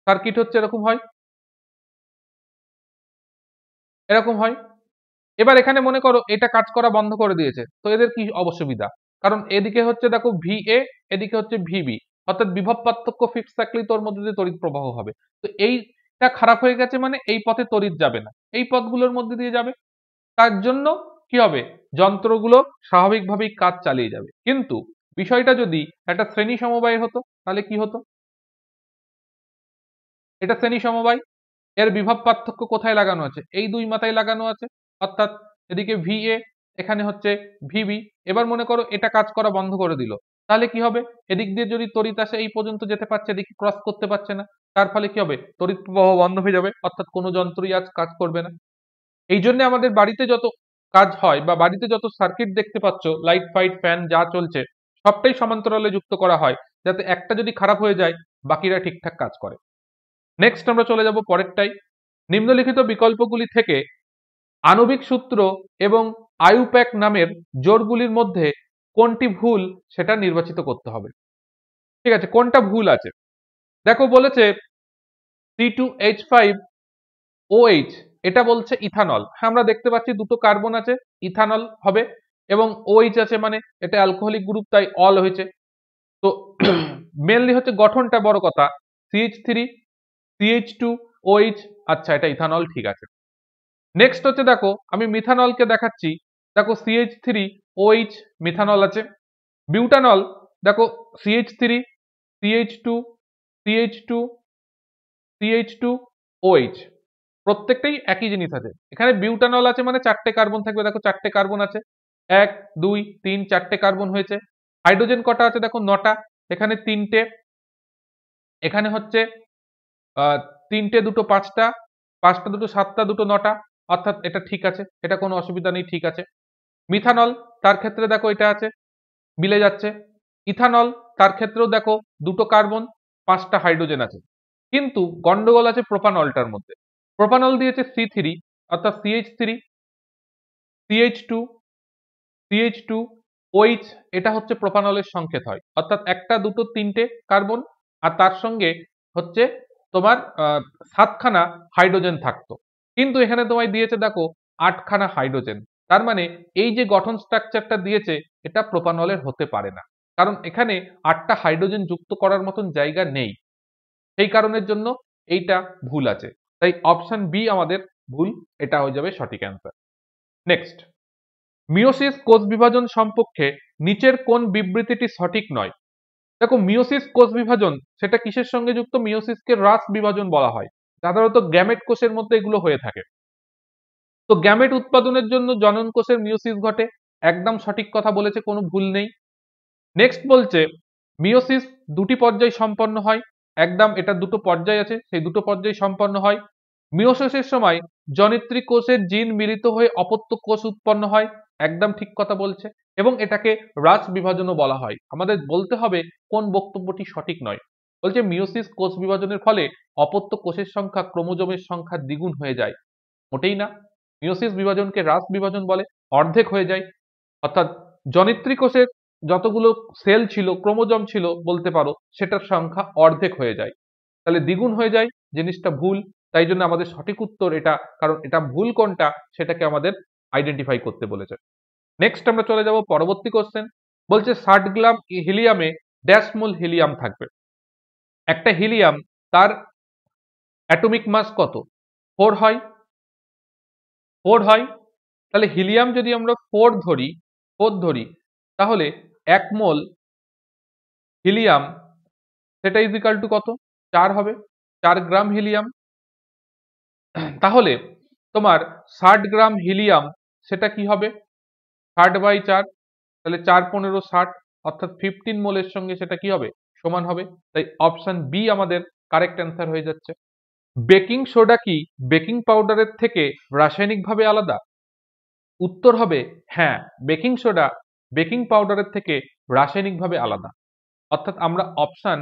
সার্কিট হচ্ছে এরকম হয়, এরকম হয়। এবার এখানে মনে করো এটা কাজ করা বন্ধ করে দিয়েছে, তো এদের কি অসুবিধা? কারণ এদিকে হচ্ছে দেখো VA, এদিকে হচ্ছে VB, অর্থাৎ বিভব পার্থক্য ফিক্স থাকলেই তোর মধ্যে দিয়ে তড়িৎ প্রবাহ হবে। তো এইটা খারাপ হয়ে গেছে মানে এই পথে তড়িৎ যাবে না, এই পথগুলোর মধ্যে দিয়ে যাবে। তার জন্য কি হবে? যন্ত্রগুলো স্বাভাবিকভাবেই কাজ চালিয়ে যাবে। কিন্তু বিষয়টা যদি একটা শ্রেণী সমবায় হতো তাহলে কি হতো? এটা শ্রেণী সমবায়, এর বিভব পার্থক্য কোথায় লাগানো আছে? এই দুই মাথায় লাগানো আছে, অর্থাৎ এদিকে VA, এখানে হচ্ছে VB। এবার মনে করো এটা কাজ করা বন্ধ করে দিল, তাহলে কি হবে? এদিক দিয়ে যদি তড়িৎ আসে এই পর্যন্ত যেতে পারছে, এদিকে ক্রস করতে পারছে না, তার ফলে কি হবে? তড়িৎ প্রবাহ বন্ধ হয়ে যাবে, অর্থাৎ কোনো যন্ত্রই আজ কাজ করবে না। এই জন্য আমাদের বাড়িতে যত কাজ হয় বা বাড়িতে যত সার্কিট দেখতে পাচ্ছ, লাইট ফাইট ফ্যান যা চলছে সবটাই সমান্তরালে যুক্ত করা হয়, যাতে একটা যদি খারাপ হয়ে যায় বাকিরা ঠিকঠাক কাজ করে। নেক্সট আমরা চলে যাব পরেরটাই। নিম্নলিখিত বিকল্পগুলি থেকে আণবিক সূত্র এবং আইউপ্যাক নামের জোড়গুলির মধ্যে কোনটি ভুল সেটা নির্বাচিত করতে হবে। ঠিক আছে, কোনটা ভুল আছে দেখো, বলেছে C2H5OH, এটা বলছে ইথানল। হ্যাঁ, আমরা দেখতে পাচ্ছি দুটো কার্বন আছে, ইথানল হবে, এবং OH আছে মানে এটা অ্যালকোহলিক গ্রুপ, তাই অল হয়েছে। তো মেনলি হচ্ছে গঠনটা বড় কথা, CH3CH2OH, আচ্ছা এটা ইথানল, ঠিক আছে। নেক্সট হচ্ছে দেখো, আমি মিথানলকে দেখাচ্ছি, দেখো CH3OH মিথানল আছে। বিউটানল দেখো CH3 CH2 CH2 CH2OH, প্রত্যেকটাই একই জিনিস আছে। এখানে বিউটানল আছে মানে চারটে কার্বন থাকবে, দেখো চারটে কার্বন আছে, 1 2 3 চারটে কার্বন হয়েছে। হাইড্রোজেন কটা আছে দেখো 9টা, এখানে 3টে, এখানে হচ্ছে আহ 3টে, দুটো 5টা, 5টা দুটো 7টা, দুটো 9টা, অর্থাৎ এটা ঠিক আছে, এটা কোনো অসুবিধা নেই, ঠিক আছে। মিথানল তার ক্ষেত্রে দেখো এটা আছে, মিলে যাচ্ছে। ইথানল তার ক্ষেত্রেও দেখো দুটো কার্বন 5টা হাইড্রোজেন আছে, কিন্তু গন্ডগোল আছে প্রোপানলটার মধ্যে। প্রোপানল দিয়েছে C3, অর্থাৎ CH3 CH2 CH2OH, এটা হচ্ছে প্রোপানলের সংকেত হয়, অর্থাৎ একটা দুটো তিনটে কার্বন আর তার সঙ্গে হচ্ছে তোমার 7খানা হাইড্রোজেন থাকতো, কিন্তু এখানে তোমায় দিয়েছে দেখো 8খানা হাইড্রোজেন। তার মানে এই যে গঠন স্ট্রাকচারটা দিয়েছে এটা প্রোপানলের হতে পারে না, কারণ এখানে 8টা হাইড্রোজেন যুক্ত করার মতন জায়গা নেই, সেই কারণের জন্য এইটা ভুল আছে। তাই অপশন বি আমাদের ভুল, এটা হয়ে যাবে সঠিক অ্যান্সার। নেক্সট, মিওসিস কোষ বিভাজন সম্পর্কে নিচের কোন বিবৃতিটি সঠিক নয়? দেখো মিওসিস কোষ বিভাজন সেটা কিসের সঙ্গে যুক্ত? মিওসিসকে হ্রাস বিভাজন বলা হয়, সাধারণত গ্যামেট কোষের মধ্যে এগুলো হয়ে থাকে। তো গ্যামেট উৎপাদনের জন্য জনন কোষের মিওসিস ঘটে, একদম সঠিক কথা বলেছে, কোনো ভুল নেই। নেক্সট বলছে মিওসিস দুটি পর্যায় সম্পন্ন হয়, একদম এটা দুটো পর্যায় আছে, সেই দুটো পর্যায় সম্পন্ন হয়। মিওসিসের সময় জনিত্রী কোষের জিন মিলিত হয়ে অপত্য কোষ উৎপন্ন হয়, একদম ঠিক কথা বলছে, এবং এটাকে হ্রাস বিভাজনও বলা হয়। আমাদের বলতে হবে কোন বক্তব্যটি সঠিক নয়। বলছে মিওসিস কোষ বিভাজনের ফলে অপত্য কোষের সংখ্যা ক্রোমোজোমের সংখ্যা দ্বিগুণ হয়ে যায়, মোটেই না। মিওসিস বিভাজনকে হ্রাস বিভাজন বলে, অর্ধেক হয়ে যায়, অর্থাৎ জনিত্রী কোষের যতগুলো সেল ছিল, ক্রোমোজোম ছিল বলতে পারো, সেটার সংখ্যা অর্ধেক হয়ে যায়, তাহলে দ্বিগুণ হয়ে যায়, জিনিসটা ভুল। তাই জন্য আমাদের সঠিক উত্তর এটা, কারণ এটা ভুল কোনটা সেটাকে আমাদের আইডেন্টিফাই করতে বলেছে। নেক্সট আমরা চলে যাব পরবর্তী কোশ্চেন। বলছে 60 গ্রাম হিলিয়ামে ড্যাশ মোল হিলিয়াম থাকবে। একটা হিলিয়াম তার অ্যাটমিক মাস কত? 4 হয়, 4 হয়। তাহলে হিলিয়াম যদি আমরা 4 ধরি, তাহলে 1 মোল হিলিয়াম সেটা ইজ ইকাল টু কত? 4 হবে, 4 গ্রাম হিলিয়াম। তাহলে তোমার 60 গ্রাম হিলিয়াম সেটা কি হবে? 60/4, তাহলে 4 15 60, অর্থাৎ 15 মোলের সঙ্গে সেটা কি হবে? সমান হবে। তাই অপশন বি আমাদের কারেক্ট অ্যান্সার হয়ে যাচ্ছে। বেকিং সোডা কি বেকিং পাউডারের থেকে রাসায়নিকভাবে আলাদা? উত্তর হবে হ্যাঁ, বেকিং সোডা বেকিং পাউডারের থেকে রাসায়নিকভাবে আলাদা, অর্থাৎ আমরা অপশন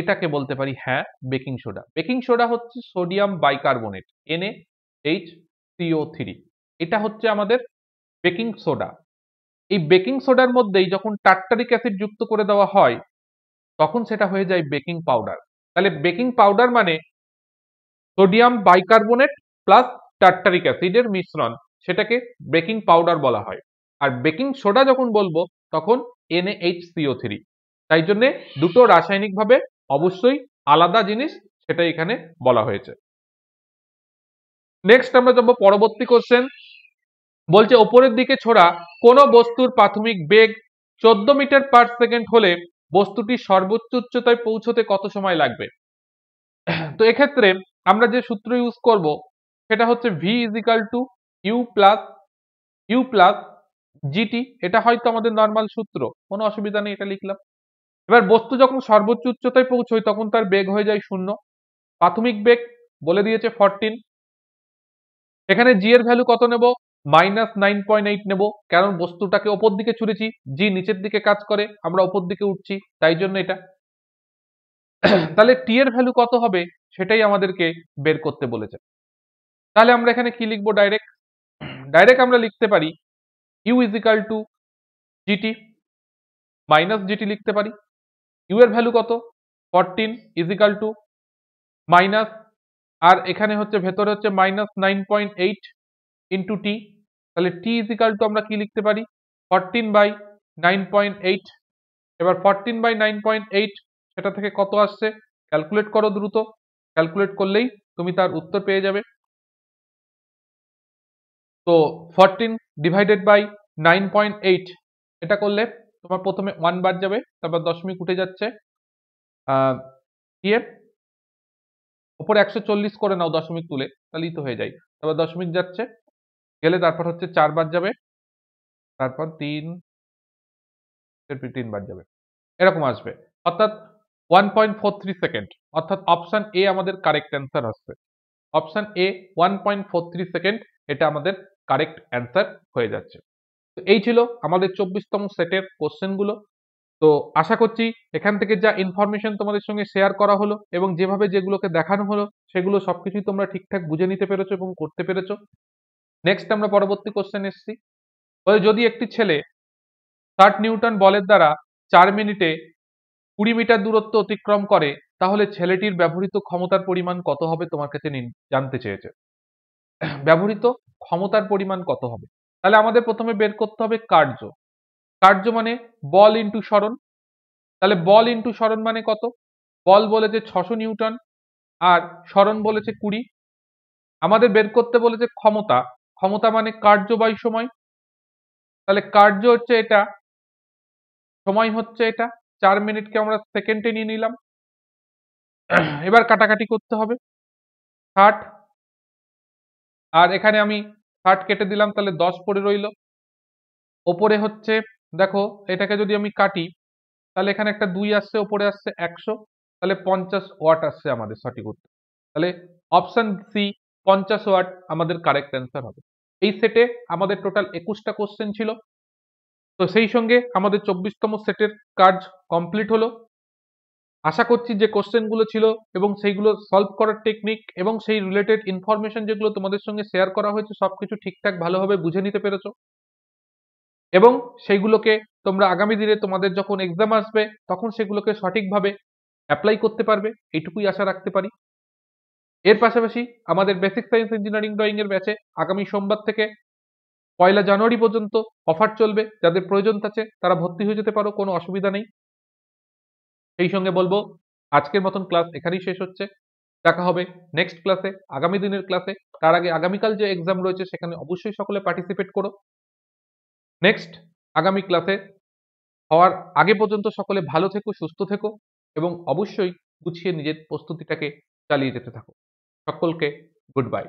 এটাকে বলতে পারি হ্যাঁ, বেকিং সোডা। বেকিং সোডা হচ্ছে সোডিয়াম বাইকার্বনেট, NaHCO3, এটা হচ্ছে আমাদের বেকিং সোডা। এই বেকিং সোডার মধ্যেই যখন টার্টারিক অ্যাসিড যুক্ত করে দেওয়া হয় তখন সেটা হয়ে যায় বেকিং পাউডার। তাহলে বেকিং পাউডার মানে সোডিয়াম বাইকার্বনেট প্লাস টার্টারিক অ্যাসিডের মিশ্রণ, সেটাকে বেকিং পাউডার বলা হয়। আর বেকিং সোডা যখন বলবো তখন NaHCO3। তাই জন্যে দুটো রাসায়নিকভাবে অবশ্যই আলাদা জিনিস, সেটা এখানে বলা হয়েছে। নেক্সট আমরা যাব পরবর্তী কোশ্চেন। বলছে ওপরের দিকে ছোড়া কোন বস্তুর প্রাথমিক বেগ 14 মিটার পার সেকেন্ড হলে বস্তুটি সর্বোচ্চ উচ্চতায় পৌঁছতে কত সময় লাগবে? তো এক্ষেত্রে আমরা যে সূত্র ইউজ করব সেটা হচ্ছে v is equal to U plus GT. এটা হয়তো আমাদের নর্মাল সূত্র, কোনো অসুবিধা নেই, এটা লিখলাম। এবার বস্তু যখন সর্বোচ্চ উচ্চতায় পৌঁছয় তখন তার বেগ হয়ে যায় 0। প্রাথমিক বেগ বলে দিয়েছে 14। এখানে জি এর ভ্যালু কত নেব? -9.8 নেব, কারণ বস্তুটাকে ওপর দিকে ছুড়েছি, জি নিচের দিকে কাজ করে, আমরা ওপর দিকে উঠছি, তাই জন্য এটা। তাহলে টি এর ভ্যালু কত হবে সেটাই আমাদেরকে বের করতে বলেছে। তাহলে আমরা এখানে কি লিখবো? ডাইরেক্ট আমরা লিখতে পারি U is equal to GT minus GT লিখতে পারি। ইউ এর ভ্যালু কত? 14 ইজ ইকাল টু মাইনাস, আর এখানে হচ্ছে ভেতরে হচ্ছে -9.8 ইন্টু টি। তাহলে টি ইজ ইকাল টু আমরা কি লিখতে পারি? 14/9.8। এবার 14/9.8 সেটা থেকে কত আসছে ক্যালকুলেট করো দ্রুত, ক্যালকুলেট করলেই তুমি তার উত্তর পেয়ে যাবে। তো 14 ডিভাইডেড বাই 9.8 এটা করলে তোমার প্রথমে 1 বাদ যাবে, তারপর দশমিক উঠে যাচ্ছে, দিয়ে উপরে 140 করে নাও দশমিক তুলে, তাহলেই তো হয়ে যায়। তারপর দশমিক যাচ্ছে, গেলে তারপর হচ্ছে 4 বাদ যাবে, তারপর 3 বাদ যাবে, এরকম আসবে। অর্থাৎ 1.43 সেকেন্ড, অর্থাৎ অপশন এ আমাদের কারেক্ট অ্যান্সার আসবে। অপশন এ 1.43 সেকেন্ড, এটা আমাদের কারেক্ট অ্যান্সার হয়ে যাচ্ছে। তো এই ছিল আমাদের 24তম সেটের কোশ্চেনগুলো। তো আশা করছি এখান থেকে যা ইনফরমেশন তোমাদের সঙ্গে শেয়ার করা হলো এবং যেভাবে যেগুলোকে দেখানো হলো সেগুলো সবকিছুই তোমরা ঠিকঠাক বুঝে নিতে পেরেছো এবং করতে পেরেছো। নেক্সট আমরা পরবর্তী কোশ্চেন এসেছি। যদি একটি ছেলে 60 নিউটন বলের দ্বারা 4 মিনিটে 20 মিটার দূরত্ব অতিক্রম করে, তাহলে ছেলেটির ব্যবহৃত ক্ষমতার পরিমাণ কত হবে তোমার কাছে জানতে চেয়েছে। ব্যবহৃত ক্ষমতার পরিমাণ কত হবে? তাহলে আমাদের প্রথমে বের করতে হবে কার্য। কার্য মানে বল ইন্টু সরণ। তাহলে বল ইন্টু সরণ মানে কত? বল বলেছে 600 নিউটন আর সরণ বলেছে 20। আমাদের বের করতে বলেছে ক্ষমতা। ক্ষমতা মানে কার্য বাই সময়। তাহলে কার্য হচ্ছে এটা, সময় হচ্ছে এটা। 4 মিনিটকে আমরা সেকেন্ডে নিয়ে নিলাম। এবার কাটাকাটি করতে হবে। 60 আর এখানে আমি 60 কেটে দিলাম, তাহলে 10 পড়ে রইল। ওপরে হচ্ছে দেখো, এটাকে যদি আমি কাটি তাহলে এখানে একটা 2 আসছে, ওপরে আসছে 100, তাহলে 50 ওয়াট আসছে আমাদের সঠিক উত্তর। তাহলে অপশন সি 50 ওয়াট আমাদের কারেক্ট অ্যান্সার হবে। এই সেটে আমাদের টোটাল 21টা কোশ্চেন ছিল। তো সেই সঙ্গে আমাদের 24তম সেটের কাজ কমপ্লিট হলো। আশা করছি যে কোশ্চেনগুলো ছিল এবং সেইগুলো সলভ করার টেকনিক এবং সেই রিলেটেড ইনফরমেশন যেগুলো তোমাদের সঙ্গে শেয়ার করা হয়েছে সবকিছু ঠিকঠাক ভালোভাবে বুঝে নিতে পেরেছো এবং সেইগুলোকে তোমরা আগামী দিনে তোমাদের যখন এক্সাম আসবে তখন সেগুলোকে সঠিকভাবে অ্যাপ্লাই করতে পারবে, এইটুকুই আশা রাখতে পারি। এর পাশাপাশি আমাদের বেসিক সায়েন্স ইঞ্জিনিয়ারিং ড্রয়িং এর ব্যাচে আগামী সোমবার থেকে 1 জানুয়ারি পর্যন্ত অফার চলবে। যাদের প্রয়োজন আছে তারা ভর্তি হয়ে যেতে পারো, কোনো অসুবিধা নেই। সেই সঙ্গে বলবো আজকের মতন ক্লাস এখানেই শেষ হচ্ছে। দেখা হবে নেক্সট ক্লাসে, আগামী দিনের ক্লাসে। তার আগে আগামীকাল যে এক্সাম রয়েছে সেখানে অবশ্যই সকলে পার্টিসিপেট করো। নেক্সট আগামী ক্লাসে হওয়ার আগে পর্যন্ত সকলে ভালো থেকো, সুস্থ থেকো এবং অবশ্যই গুছিয়ে নিজের প্রস্তুতিটাকে চালিয়ে যেতে থাকো। সকলকে গুড বাই।